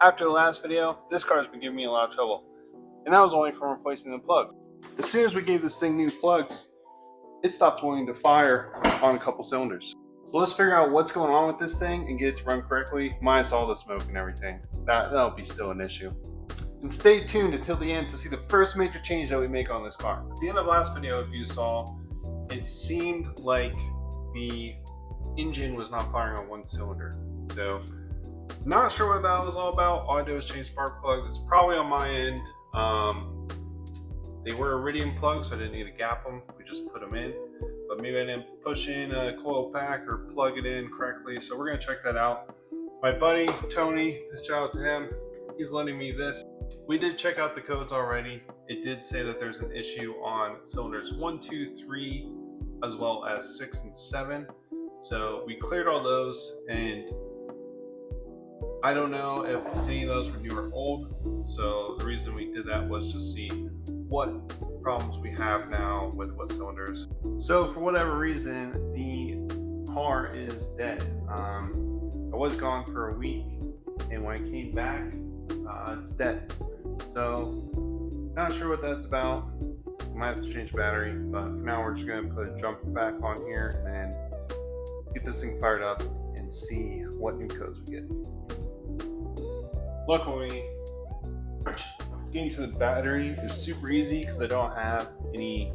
After the last video, this car's been giving me a lot of trouble. And that was only from replacing the plugs. As soon as we gave this thing new plugs, it stopped wanting to fire on a couple cylinders. So let's figure out what's going on with this thing and get it to run correctly, minus all the smoke and everything. That'll be still an issue. And stay tuned until the end to see the first major change that we make on this car. At the end of the last video, if you saw, it seemed like the engine was not firing on one cylinder. So, not sure what that was all about. All I did was change spark plugs. It's probably on my end. They were iridium plugs, so I didn't need to gap them. We just put them in. But maybe I didn't push in a coil pack or plug it in correctly. So we're gonna check that out. My buddy, Tony, shout out to him. He's lending me this. We did check out the codes already. It did say that there's an issue on cylinders 1, 2, 3, as well as 6 and 7. So we cleared all those, and I don't know if any of those were new or old. So the reason we did that was to see what problems we have now with what cylinders. So for whatever reason, the car is dead. I was gone for a week, and when I came back, it's dead. So not sure what that's about. Might have to change battery, but for now we're just gonna put a jumper back on here and get this thing fired up and see what new codes we get. Luckily, getting to the battery is super easy because I don't have any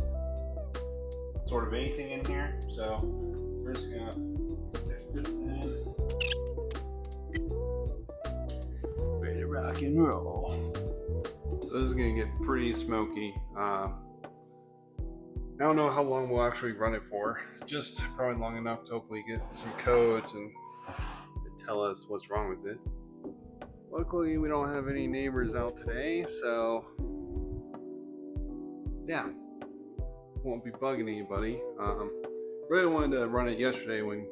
sort of anything in here. So we're just gonna stick this in. Ready to rock and roll. So this is gonna get pretty smoky. I don't know how long we'll actually run it for. Just probably long enough to hopefully get some codes and tell us what's wrong with it. Luckily, we don't have any neighbors out today, so yeah, won't be bugging anybody. Really wanted to run it yesterday when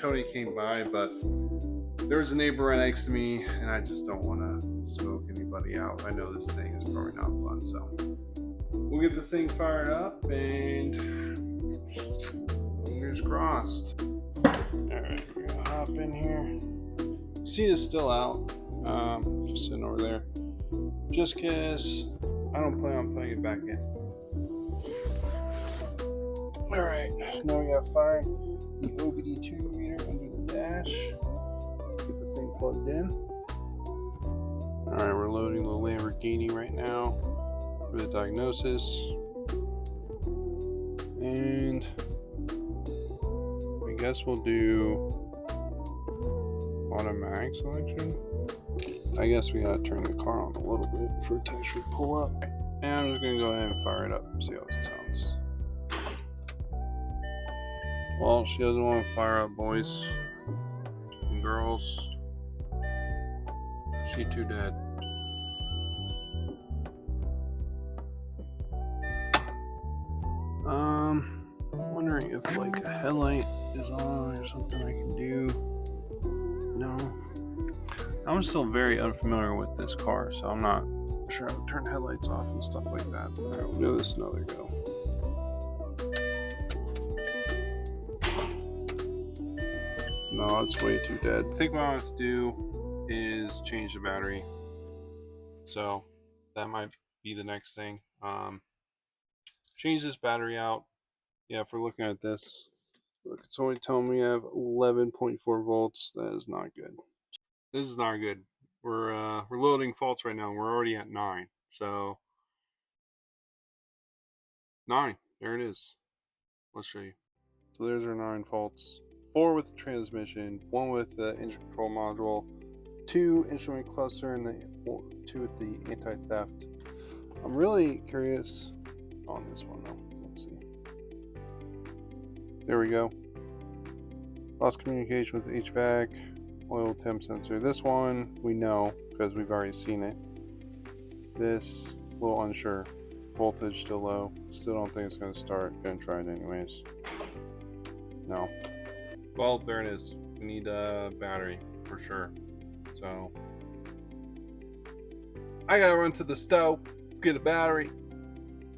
Tony came by, but there was a neighbor right next to me, and I just don't want to smoke anybody out. I know this thing is probably not fun, so we'll get this thing fired up and fingers crossed. Alright, we're gonna hop in here. Seat is still out, just sitting over there. Just cause I don't plan on putting it back in. Alright, now we gotta fire the OBD2 reader under the dash. Get this thing plugged in. Alright, we're loading the Lamborghini right now for the diagnosis, and I guess we'll do automatic selection. I guess we gotta turn the car on a little bit for it to actually pull up. And I'm just gonna go ahead and fire it up and see how it sounds. Well, she doesn't want to fire up, boys and girls. She too dead. Wondering if like a headlight is on or something I can do. No. I'm still very unfamiliar with this car, so I'm not sure how to turn headlights off and stuff like that. Alright, we'll do this another go. No, it's way too dead. I think what I want to do is change the battery. So that might be the next thing. Change this battery out. Yeah, if we're looking at this, look, it's only telling me I have 11.4 volts. That is not good. This is not good. We're loading faults right now. We're already at 9. So 9. There it is. Let's show you. So there's our 9 faults. 4 with the transmission, 1 with the engine control module, 2 instrument cluster, and 2 with the anti-theft. I'm really curious on this one though. Let's see. There we go. Lost communication with HVAC, oil temp sensor. This one we know because we've already seen it. This, a little unsure. Voltage still low. Still don't think it's going to start. Gonna try it anyways. No. Well, there it is. We need a battery for sure. So I gotta run to the stove, get a battery,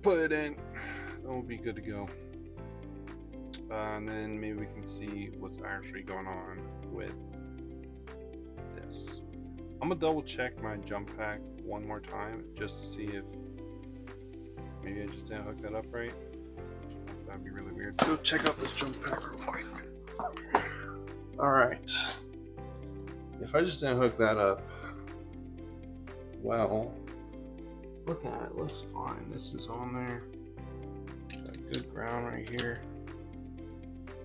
put it in, and we'll be good to go. And then maybe we can see what's actually going on with this. I'm gonna double check my jump pack one more time just to see if maybe I just didn't hook that up right. That'd be really weird. Let's go check out this jump pack real quick. Alright. If I just didn't hook that up, well, look at it, looks fine. This is on there. Got good ground right here.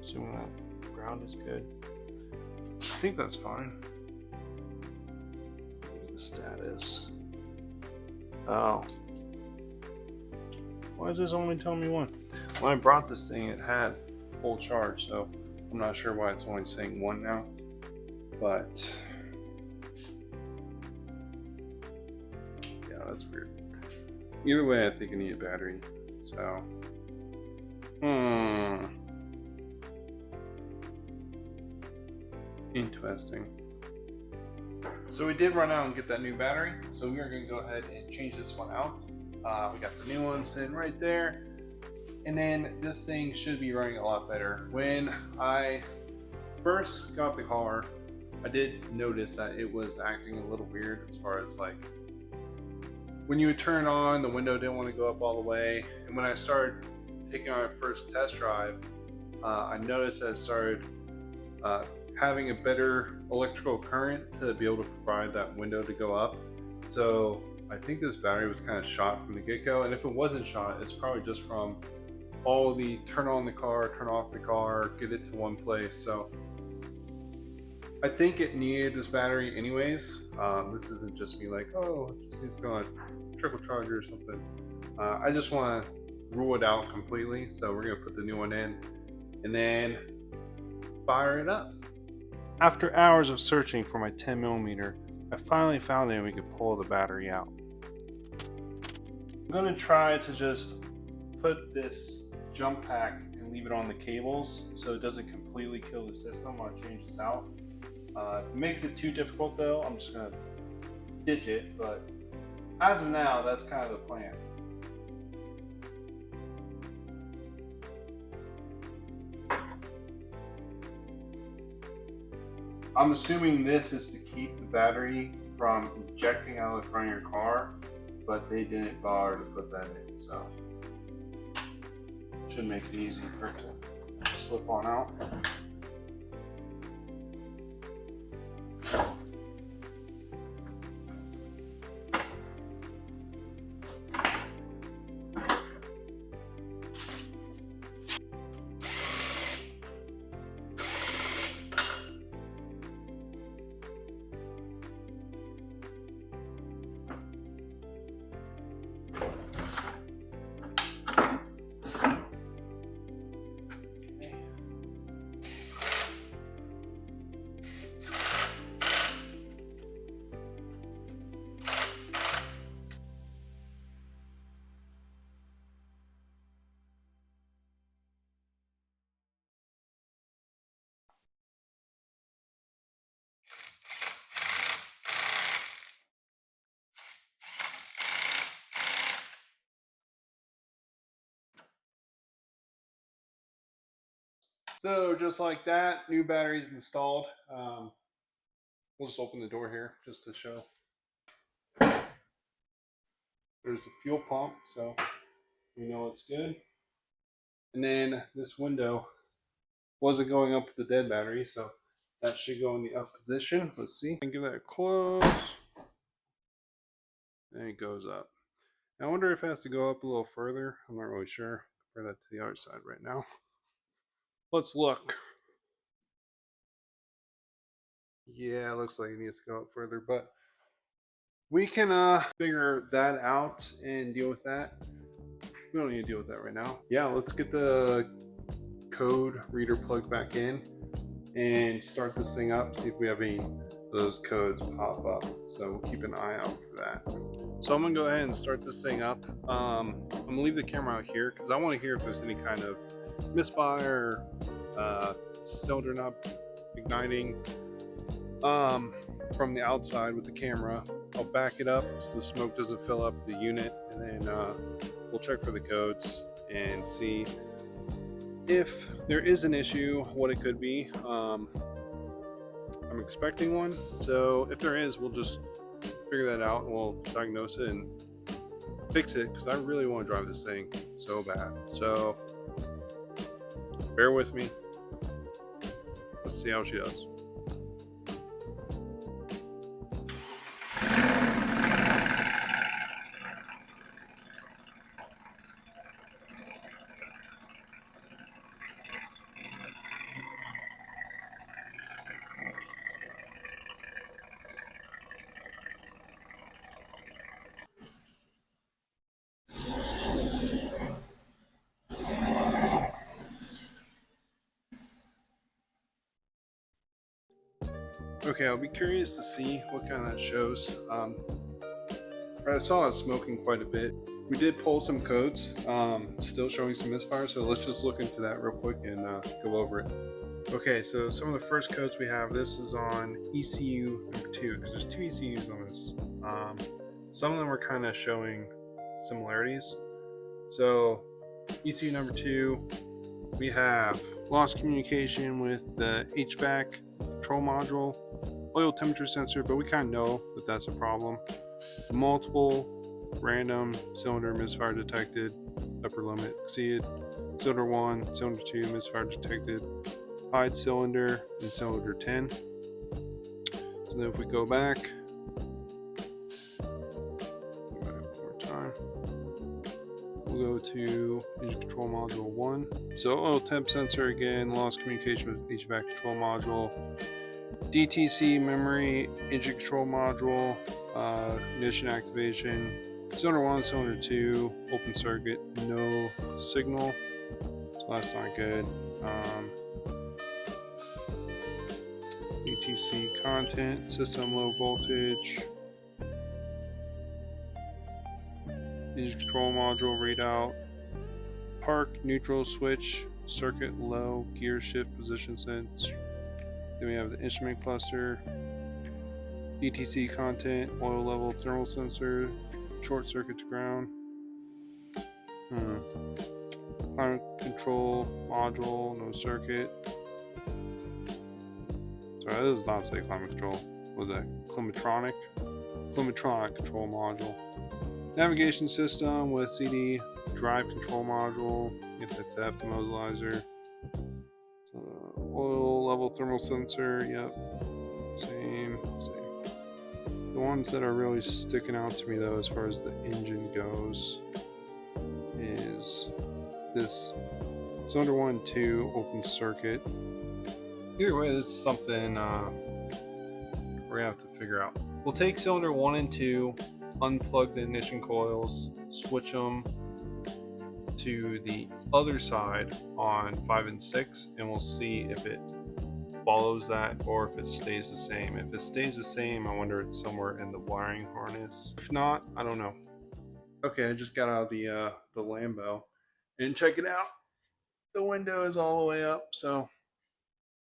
Assuming that ground is good. I think that's fine. The status. Oh. Why is this only telling me one? When I brought this thing, it had full charge, so I'm not sure why it's only saying one now. But yeah, that's weird. Either way, I think I need a battery. So, interesting. So we did run out and get that new battery. So we are going to go ahead and change this one out. We got the new one sitting right there. And then this thing should be running a lot better. When I first got the car, I did notice that it was acting a little weird as far as like when you would turn on, the window didn't want to go up all the way. And when I started taking on my first test drive, I noticed that it started having a better electrical current to be able to provide that window to go up. So I think this battery was kind of shot from the get-go. And if it wasn't shot, it's probably just from all the turn on the car, turn off the car, get it to one place. So I think it needed this battery anyways. This isn't just me like, oh, it's going to trickle charge or something. I just want to rule it out completely. So we're going to put the new one in and then fire it up. After hours of searching for my 10mm, I finally found it and we could pull the battery out. I'm going to try to just put this jump pack and leave it on the cables so it doesn't completely kill the system when I change this out. If it makes it too difficult though, I'm just going to ditch it, but as of now, that's kind of the plan. I'm assuming this is to keep the battery from ejecting out of the front of your car, but they didn't bother to put that in, so should make it easy for it to slip on out. So just like that, new batteries installed. We'll just open the door here just to show. There's the fuel pump, so we know it's good. And then this window wasn't going up with the dead battery, so that should go in the up position. Let's see. And give that a close. And it goes up. Now, I wonder if it has to go up a little further. I'm not really sure. Compare that to the other side right now. Let's look. Yeah, it looks like it needs to go up further, but we can figure that out and deal with that. We don't need to deal with that right now. Yeah, let's get the code reader plugged back in and start this thing up, see if we have any of those codes pop up. So we'll keep an eye out for that. So I'm gonna go ahead and start this thing up. I'm gonna leave the camera out here because I want to hear if there's any kind of misfire, cylinder not igniting from the outside with the camera. I'll back it up so the smoke doesn't fill up the unit, and then we'll check for the codes and see if there is an issue, what it could be. I'm expecting one, so if there is, we'll just figure that out and we'll diagnose it and fix it, because I really want to drive this thing so bad. So bear with me. Let's see how she does. Okay, I'll be curious to see what kind of that shows. I saw it smoking quite a bit. We did pull some codes, still showing some misfire, so let's just look into that real quick and go over it. Okay, so some of the first codes we have, this is on ECU number 2, because there's 2 ECUs on this. Some of them are kind of showing similarities. So ECU number 2, we have lost communication with the HVAC control module, oil temperature sensor, but we kind of know that that's a problem. Multiple random cylinder misfire detected, upper limit exceeded. Cylinder 1, cylinder 2 misfire detected, hide cylinder in cylinder 10. So then if we go back one more time, we'll go to engine control module 1. So oil temp sensor again, lost communication with HVAC control module. DTC memory, engine control module, ignition activation. Cylinder 1, cylinder 2, open circuit, no signal. So that's not good. DTC content, system low voltage. Engine control module readout. Park neutral switch, circuit low, gear shift position sense. Then we have the instrument cluster, DTC content, oil level thermal sensor, short circuit to ground. Climate control module, no circuit. Sorry, that does not say climate control. What was that? Climatronic? Climatronic control module. Navigation system with CD, drive control module, anti-theft immobilizer. Oil level thermal sensor, yep, same. The ones that are really sticking out to me though as far as the engine goes is this cylinder 1 and 2 open circuit. Either way, this is something we're gonna have to figure out. We'll take cylinder 1 and 2, unplug the ignition coils, switch them to the other side on 5 and 6, and we'll see if it follows that or if it stays the same. If it stays the same, I wonder if it's somewhere in the wiring harness. If not, I don't know. Okay, I just got out of the Lambo and check it out. The window is all the way up, so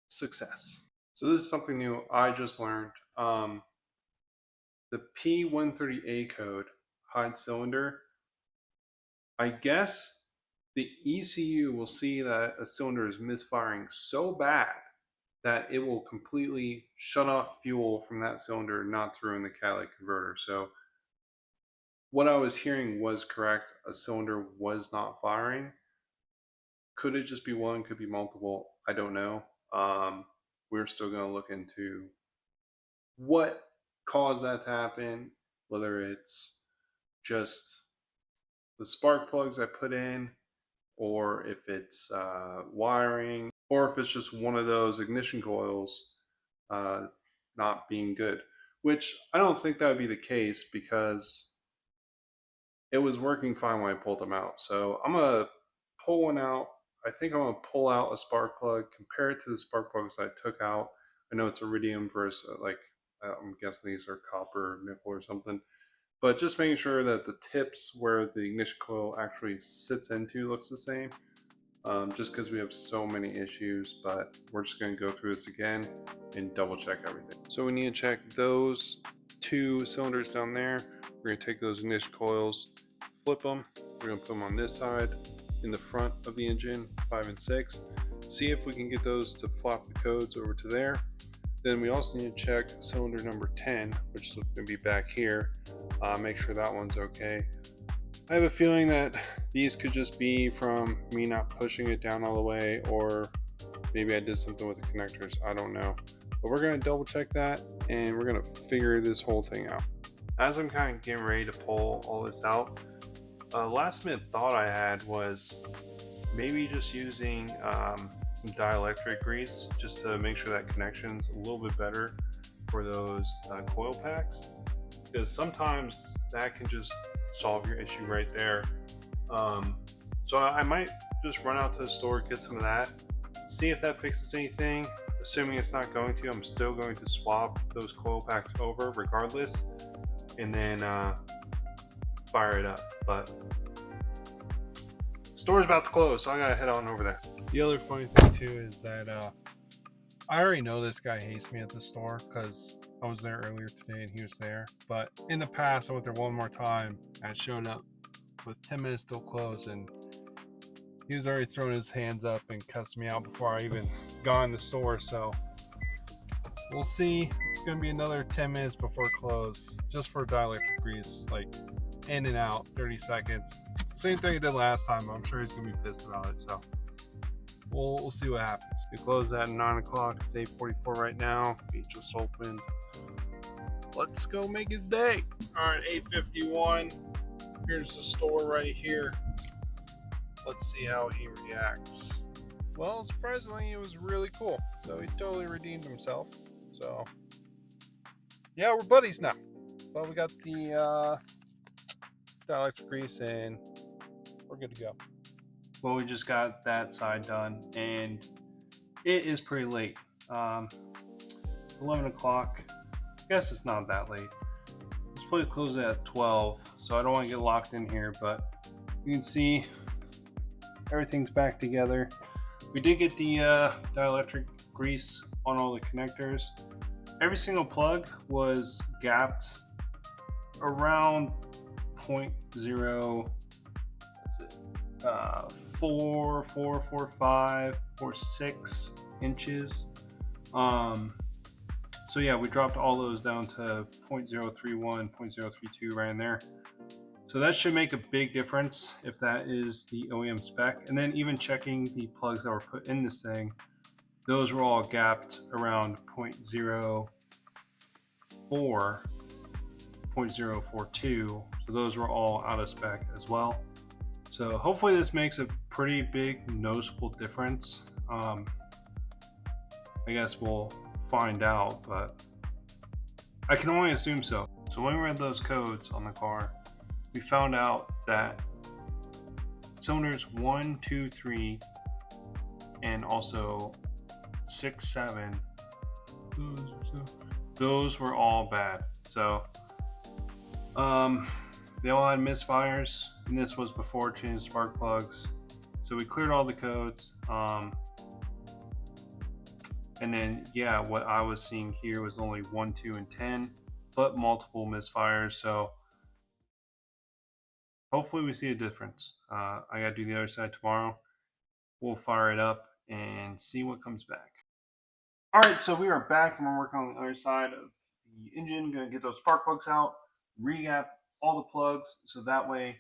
success. So this is something new I just learned. The P130A code, hide cylinder, I guess the ECU will see that a cylinder is misfiring so bad that it will completely shut off fuel from that cylinder, not to ruin the catalytic converter. So what I was hearing was correct. A cylinder was not firing. Could it just be one? Could be multiple? I don't know. We're still going to look into what caused that to happen, whether it's just the spark plugs I put in, or if it's wiring, or if it's just one of those ignition coils not being good, which I don't think that would be the case because it was working fine when I pulled them out. So I'm going to pull one out. I think I'm going to pull out a spark plug, compare it to the spark plugs I took out. I know it's iridium versus I'm guessing these are copper, nickel or something. But just making sure that the tips where the ignition coil actually sits into looks the same. Just because we have so many issues, but we're just going to go through this again and double check everything. So we need to check those 2 cylinders down there. We're going to take those ignition coils, flip them. We're going to put them on this side in the front of the engine, 5 and 6. See if we can get those to flop the codes over to there. Then we also need to check cylinder number 10, which is going to be back here. Make sure that one's okay. I have a feeling that these could just be from me not pushing it down all the way, or maybe I did something with the connectors. I don't know. But we're going to double check that, and we're going to figure this whole thing out. As I'm kind of getting ready to pull all this out, last minute thought I had was maybe just using some dielectric grease just to make sure that connection's a little bit better for those coil packs, because sometimes that can just solve your issue right there. So I might just run out to the store, get some of that, see if that fixes anything. Assuming it's not going to, I'm still going to swap those coil packs over regardless, and then fire it up. But store's about to close, so I gotta head on over there. The other funny thing too is that I already know this guy hates me at the store because I was there earlier today and he was there. But in the past, I went there one more time and I showed up with 10 minutes till close, and he was already throwing his hands up and cussed me out before I even got in the store. So we'll see. It's gonna be another 10 minutes before close, just for dielectric grease, like in and out, 30 seconds. Same thing I did last time. I'm sure he's gonna be pissed about it. So we'll see what happens. We close at 9 o'clock. It's 8:44 right now. Gate just opened. Let's go make his day. All right, 8:51. Here's the store right here. Let's see how he reacts. Well, surprisingly, it was really cool. So he totally redeemed himself. So yeah, we're buddies now. Well, we got the dielectric grease and we're good to go. Well, we just got that side done and it is pretty late. 11 o'clock. I guess it's not that late. This place closes at 12, so I don't want to get locked in here, but you can see everything's back together. We did get the dielectric grease on all the connectors. Every single plug was gapped around 0.0 4.6 inches. So yeah, we dropped all those down to 0.031, 0.032 right in there. So that should make a big difference if that is the OEM spec. And then even checking the plugs that were put in this thing, those were all gapped around 0.04, 0.042. So those were all out of spec as well. So hopefully this makes a pretty big noticeable difference. I guess we'll find out, but I can only assume so. So when we read those codes on the car, we found out that cylinders 1, 2, 3, and also 6, 7, those were all bad. So they all had misfires, and this was before changing spark plugs. So we cleared all the codes. And then, yeah, what I was seeing here was only 1, 2, and 10, but multiple misfires. So hopefully we see a difference. I gotta do the other side tomorrow. We'll fire it up and see what comes back. All right, so we are back and we're working on the other side of the engine. Gonna get those spark plugs out, re-gap all the plugs, so that way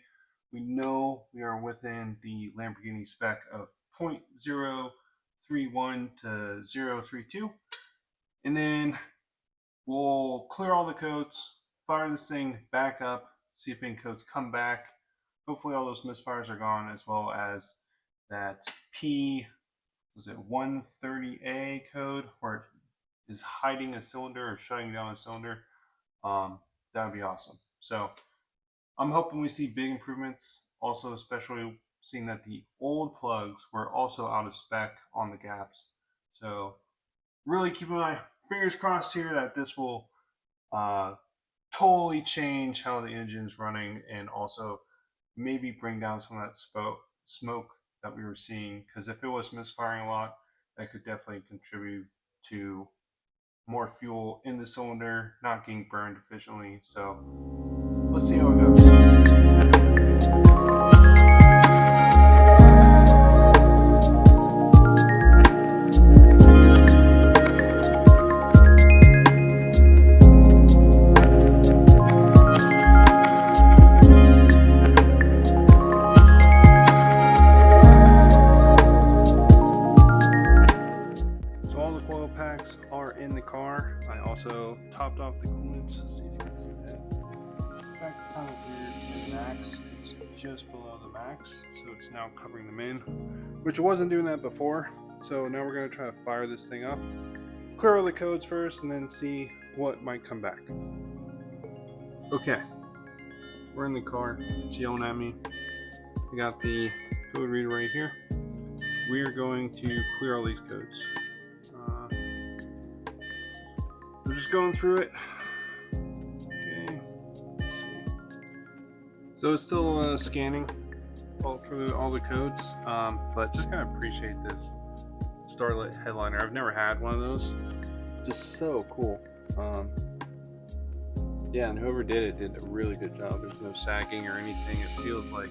we know we are within the Lamborghini spec of 0.031 to 0.032. And then we'll clear all the codes, fire this thing back up, see if any codes come back. Hopefully all those misfires are gone, as well as that P130A code where it is hiding a cylinder or shutting down a cylinder. That would be awesome. So I'm hoping we see big improvements. Also, especially seeing that the old plugs were also out of spec on the gaps. So really keeping my fingers crossed here that this will totally change how the engine's running, and also maybe bring down some of that smoke that we were seeing, because if it was misfiring a lot, that could definitely contribute to more fuel in the cylinder not getting burned efficiently. So let's see how it goes. just below the max, so it's now covering them in, which it wasn't doing that before. So now we're going to try to fire this thing up, clear all the codes first, and then see what might come back. Okay, we're in the car. It's yelling at me. I got the code reader right here. We are going to clear all these codes. We're just going through it. Okay, let's see. So it's still scanning for all the codes, but just kind of appreciate this Starlit headliner. I've never had one of those. Just so cool. Yeah, and whoever did it did a really good job. There's no sagging or anything. It feels like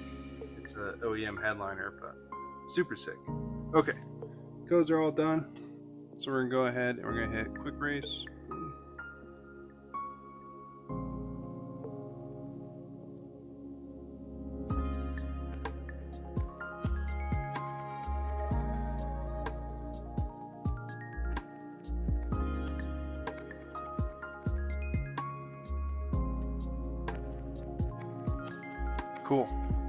it's an OEM headliner, but super sick. Okay, codes are all done. So we're gonna go ahead and we're gonna hit quick race. Cool,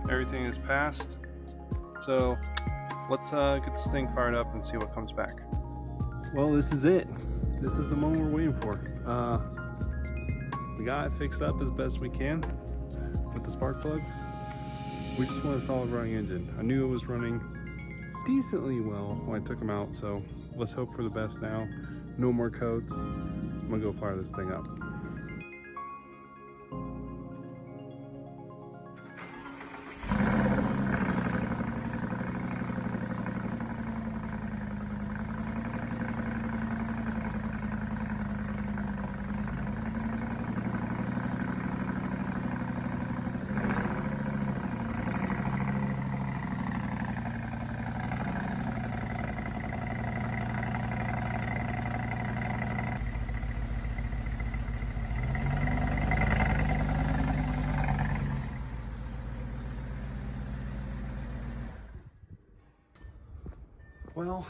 everything is passed. So let's get this thing fired up and see what comes back. Well, this is it. This is the moment we're waiting for. We got it fixed up as best we can with the spark plugs. We just want a solid running engine. I knew it was running decently well when I took them out, so let's hope for the best now. No more codes. I'm gonna go fire this thing up. Well,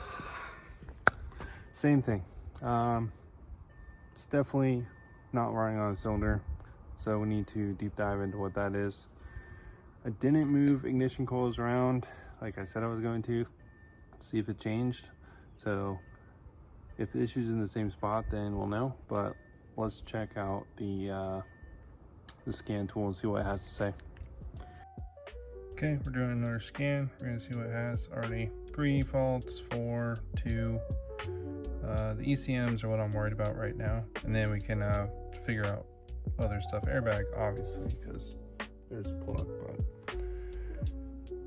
same thing. It's definitely not running on a cylinder, so we need to deep dive into what that is. I didn't move ignition coils around like I said I was going to, see if it changed. So if the issue's in the same spot, then we'll know, but let's check out the scan tool and see what it has to say. Okay, we're doing another scan. We're gonna see what it has. Already 3 faults, 4, 2. The ECMs are what I'm worried about right now. And then we can figure out other stuff. Airbag, obviously, because there's a plug, but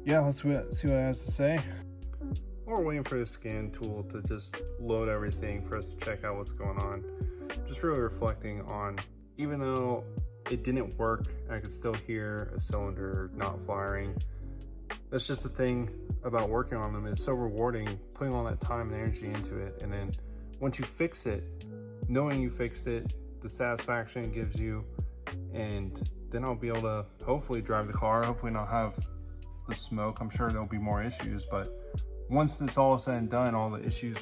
yeah, let's see what it has to say. We're waiting for the scan tool to just load everything for us to check out what's going on. Just really reflecting on, even though it didn't work, I could still hear a cylinder not firing. That's just the thing about working on them. It's so rewarding putting all that time and energy into it, and then once you fix it, knowing you fixed it, the satisfaction it gives you, and then I'll be able to hopefully drive the car, hopefully not have the smoke. I'm sure there'll be more issues, but once it's all said and done, all the issues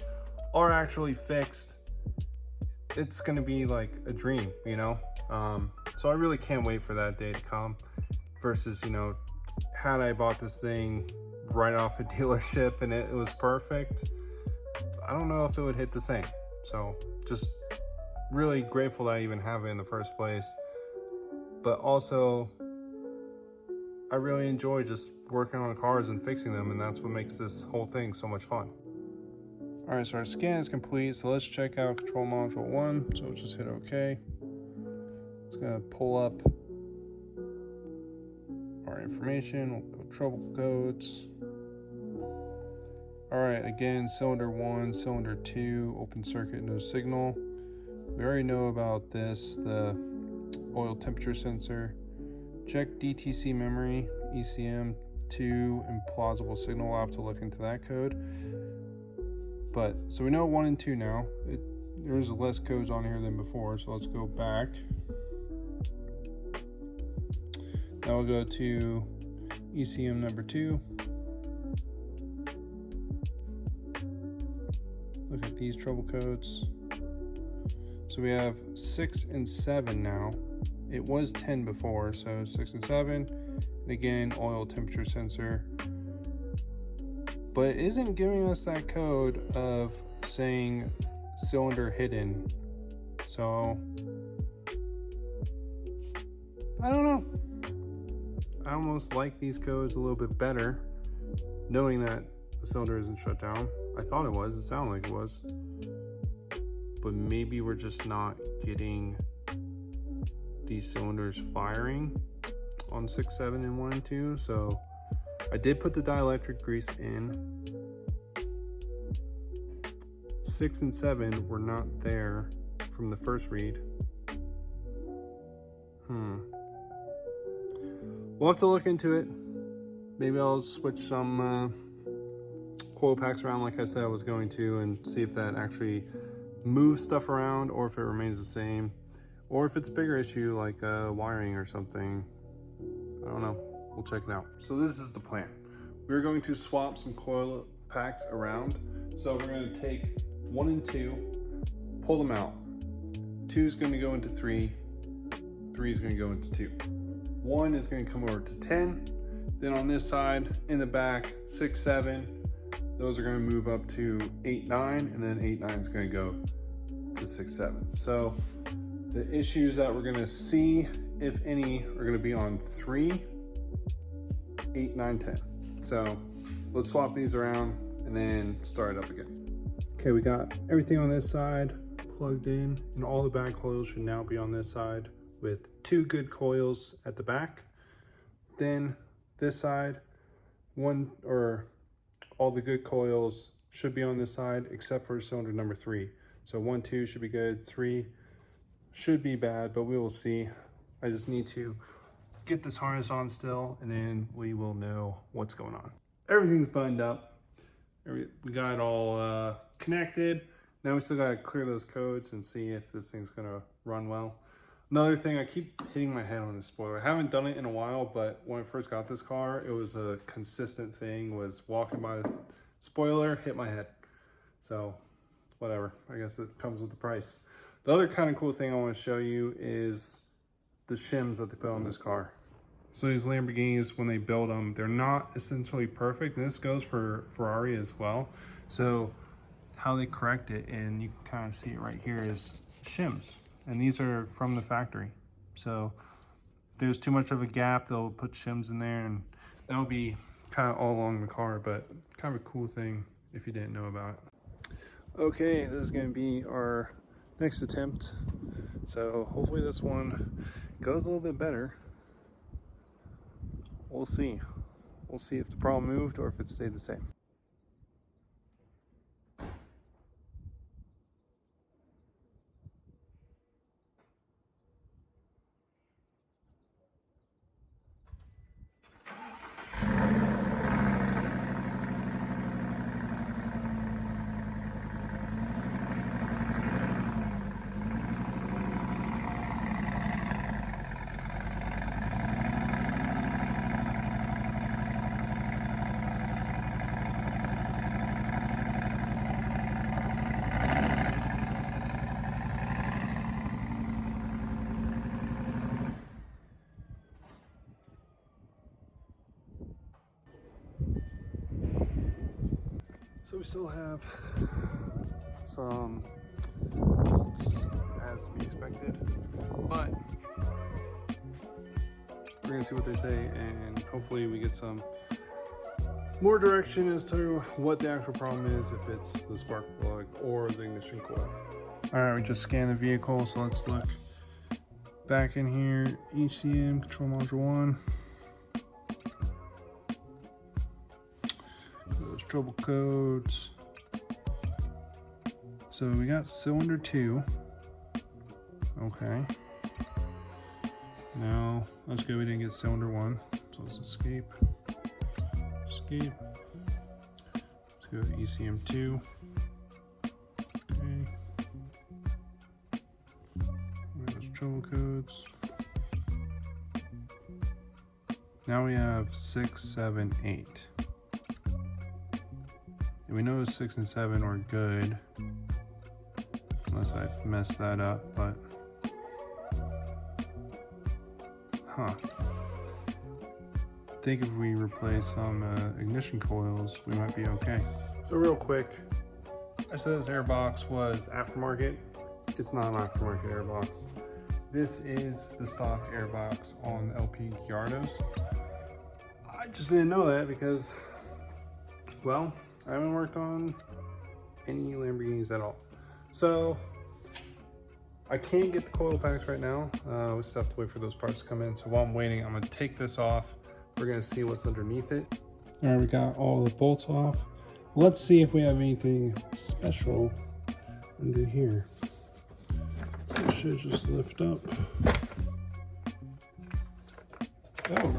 are actually fixed, it's gonna be like a dream, you know? So I really can't wait for that day to come versus, you know, had I bought this thing right off a dealership and it was perfect, I don't know if it would hit the same. So just really grateful that I even have it in the first place. But also, I really enjoy just working on cars and fixing them, and that's what makes this whole thing so much fun. All right, so our scan is complete. So let's check out control module 1. So we'll just hit OK. It's gonna pull up our information. We'll go trouble codes. All right, again, cylinder 1, cylinder 2, open circuit, no signal. We already know about this, the oil temperature sensor. Check DTC memory, ECM 2, implausible signal. I'll have to look into that code. But, so we know 1 and 2 now. There's less codes on here than before, so let's go back. Now we'll go to ECM number 2. Look at these trouble codes. So we have 6 and 7 now. It was 10 before, so 6 and 7. Again, oil temperature sensor. But it isn't giving us that code of saying cylinder hidden. So, I don't know. I almost like these codes a little bit better, knowing that the cylinder isn't shut down. I thought it was, it sounded like it was. But maybe we're just not getting these cylinders firing on 6, 7, and 1 and 2. So I did put the dielectric grease in. 6 and 7 were not there from the first read. We'll have to look into it. Maybe I'll switch some coil packs around like I said I was going to, and see if that actually moves stuff around or if it remains the same, or if it's a bigger issue like wiring or something. I don't know. We'll check it out. So this is the plan. We're going to swap some coil packs around. So we're going to take 1 and 2, pull them out. 2 is going to go into 3, 3 is going to go into 2. 1 is going to come over to 10. Then on this side, in the back, 6, 7, those are going to move up to 8, 9, and then 8, 9 is going to go to 6, 7. So the issues that we're going to see, if any, are going to be on 3, 8, 9, 10. So let's swap these around and then start it up again. Okay, we got everything on this side plugged in, and all the back coils should now be on this side with 2 good coils at the back. Then this side, all the good coils should be on this side except for cylinder number 3. So 1, 2 should be good, 3 should be bad, but we will see. I just need to get this harness on still, and then we will know what's going on. Everything's buttoned up. We got it all connected. Now we still gotta clear those codes and see if this thing's gonna run well. Another thing, I keep hitting my head on this spoiler. I haven't done it in a while, but when I first got this car, it was a consistent thing, was walking by the spoiler, hit my head. So whatever, I guess it comes with the price. The other kind of cool thing I want to show you is the shims that they put on this car. So these Lamborghinis, when they build them, they're not essentially perfect. And this goes for Ferrari as well. So how they correct it, and you can kind of see it right here, is shims. And these are from the factory. So if there's too much of a gap, they'll put shims in there, and that'll be kind of all along the car, but kind of a cool thing if you didn't know about it. Okay, this is going to be our next attempt. So hopefully this one goes a little bit better. We'll see. We'll see if the problem moved or if it stayed the same. So we still have some faults, as to be expected, but we're gonna see what they say, and hopefully we get some more direction as to what the actual problem is, if it's the spark plug or the ignition coil. All right, we just scanned the vehicle, so let's look back in here. ECM control module 1. Those trouble codes. So we got cylinder 2. Okay. Now let's go. We didn't get cylinder 1, so let's escape. Escape. Let's go to ECM 2. Okay. Those trouble codes. Now we have 6, 7, 8. We know 6 and 7 are good, unless I messed that up, but think if we replace some ignition coils, we might be okay. So real quick, I said this airbox was aftermarket. It's not an aftermarket airbox. This is the stock airbox on LP Gallardos. I just didn't know that because, well, I haven't worked on any Lamborghinis at all. So I can't get the coil packs right now. We still have to wait for those parts to come in. So while I'm waiting, I'm gonna take this off. We're gonna see what's underneath it. All right, we got all the bolts off. Let's see if we have anything special under here. So it should just lift up. Oh.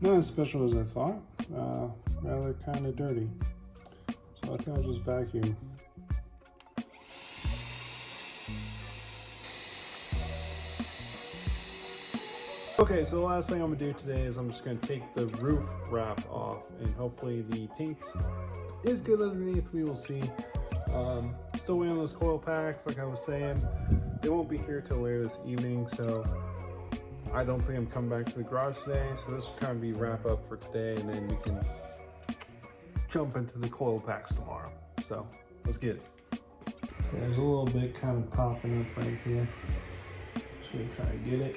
Not as special as I thought. Rather kind of dirty. So I think I'll just vacuum. Okay, so the last thing I'm gonna do today is I'm just gonna take the roof wrap off, and hopefully the paint is good underneath. We will see. Still waiting on those coil packs, like I was saying. They won't be here till later this evening, so I don't think I'm coming back to the garage today. So this will kind of be wrap up for today, and then we can jump into the coil packs tomorrow. So let's get it. There's a little bit kind of popping up right here. Just gonna try to get it.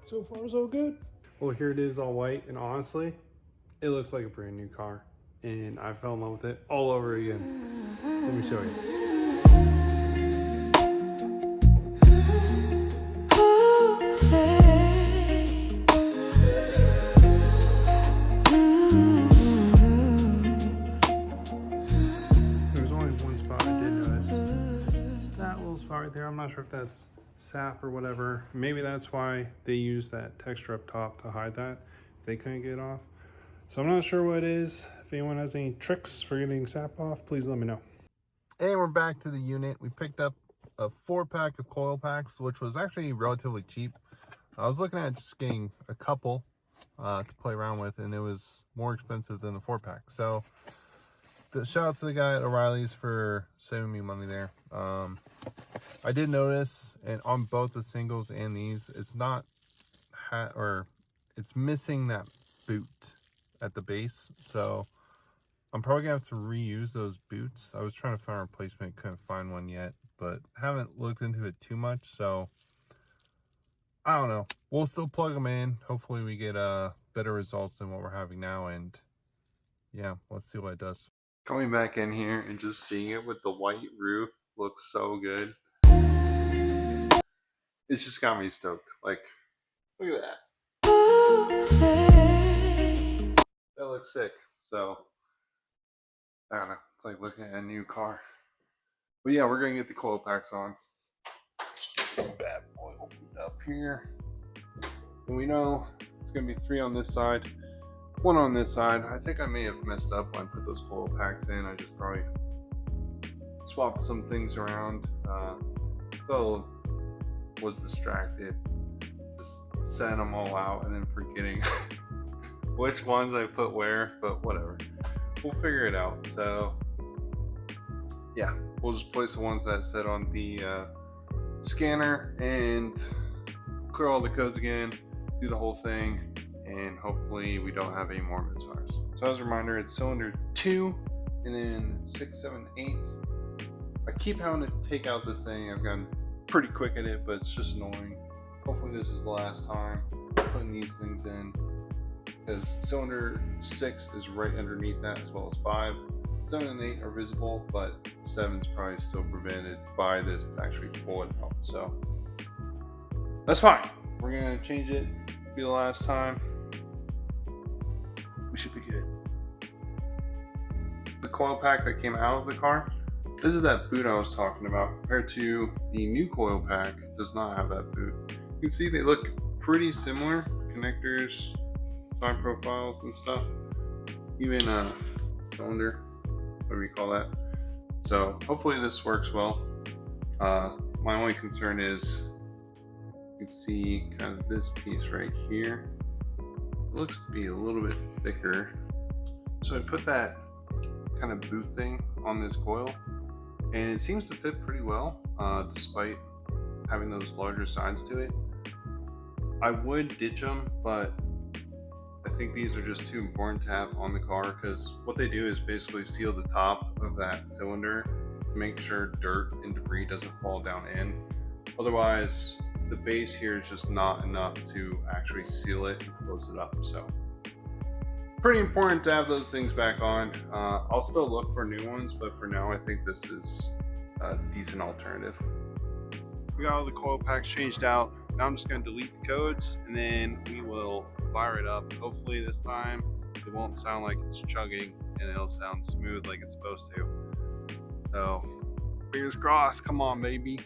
So far so good. Well, here it is all white, and honestly, it looks like a brand new car, and I fell in love with it all over again. Let me show you. There's only one spot I did notice. Just that little spot right there. I'm not sure if that's sap or whatever. Maybe that's why they use that texture up top to hide that if they couldn't get it off. So I'm not sure what it is. If anyone has any tricks for getting sap off, please let me know. And we're back to the unit. We picked up a 4-pack of coil packs, which was actually relatively cheap. I was looking at just getting a couple to play around with, and it was more expensive than the 4-pack. So shout out to the guy at O'Reilly's for saving me money there. I did notice, and on both the singles and these, it's not it's missing that boot at the base. So I'm probably gonna have to reuse those boots. I was trying to find a replacement, couldn't find one yet, but haven't looked into it too much. So I don't know. We'll still plug them in. Hopefully we get better results than what we're having now, and yeah, let's see what it does. Coming back in here and just seeing it with the white roof looks so good. It's just got me stoked. Like, look at that. That looks sick. So, I don't know. It's like looking at a new car. But yeah, we're going to get the coil packs on. Get this bad boy opened up here. And we know it's going to be 3 on this side, 1 on this side. I think I may have messed up when I put those coil packs in. I just probably swapped some things around. So was distracted, just setting them all out and then forgetting which ones I put where, but whatever, we'll figure it out. So yeah, we'll just place the ones that sit on the scanner and clear all the codes again, do the whole thing, and hopefully we don't have any more misfires. So as a reminder, it's cylinder 2 and then 6, 7, 8. I keep having to take out this thing. I've gotten pretty quick at it, but it's just annoying. Hopefully this is the last time putting these things in, because cylinder 6 is right underneath that, as well as 5. 7 and 8 are visible, but 7's probably still prevented by this to actually pull it out. So that's fine. We're gonna change it. Be the last time. We should be good. The coil pack that came out of the car, this is that boot I was talking about. Compared to the new coil pack, it does not have that boot. You can see they look pretty similar. Connectors, side profiles and stuff. Even a cylinder, whatever you call that. So hopefully this works well. My only concern is you can see kind of this piece right here. It looks to be a little bit thicker. So I put that kind of boot thing on this coil, and it seems to fit pretty well despite having those larger sides to it. I would ditch them, but I think these are just too important to have on the car, because what they do is basically seal the top of that cylinder to make sure dirt and debris doesn't fall down in. Otherwise, the base here is just not enough to actually seal it and close it up. So pretty important to have those things back on. I'll still look for new ones, but for now I think this is a decent alternative. We got all the coil packs changed out. Now I'm just going to delete the codes, and then we will fire it up. Hopefully this time it won't sound like it's chugging, and it'll sound smooth like it's supposed to. So fingers crossed. Come on, baby.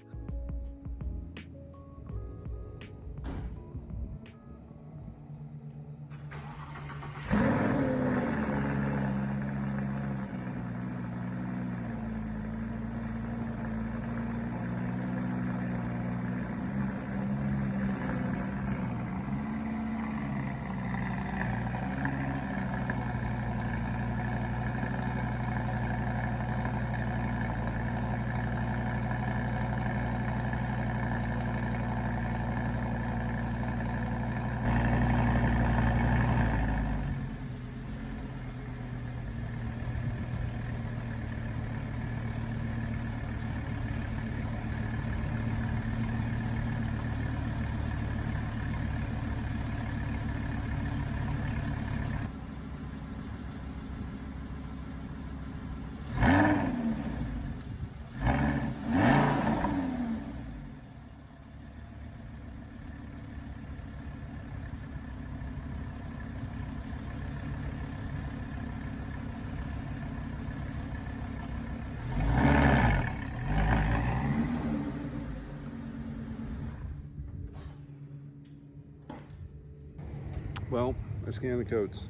Well, I scanned the codes.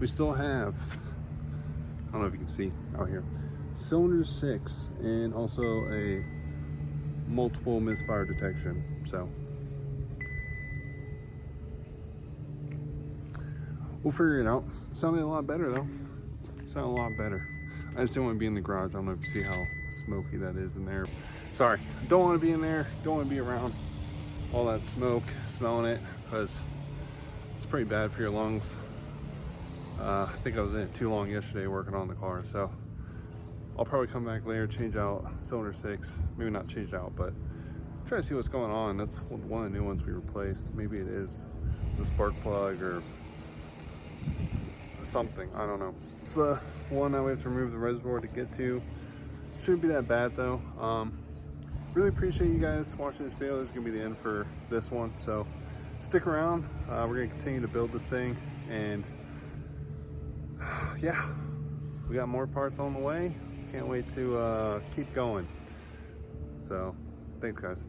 We still have, I don't know if you can see out here, cylinder 6 and also a multiple misfire detection. So we'll figure it out. It sounded a lot better though. It sounded a lot better. I just didn't want to be in the garage. I don't know if you see how smoky that is in there. Sorry, don't want to be in there. Don't want to be around all that smoke, smelling it, because it's pretty bad for your lungs. I think I was in it too long yesterday working on the car, so I'll probably come back later, change out cylinder 6. Maybe not change it out, but try to see what's going on. That's one of the new ones we replaced. Maybe it is the spark plug or something, I don't know. It's the one that we have to remove the reservoir to get to. Shouldn't be that bad though. Really appreciate you guys watching this video. This is gonna be the end for this one, so stick around. We're gonna continue to build this thing, and yeah, we got more parts on the way. Can't wait to keep going. So thanks guys.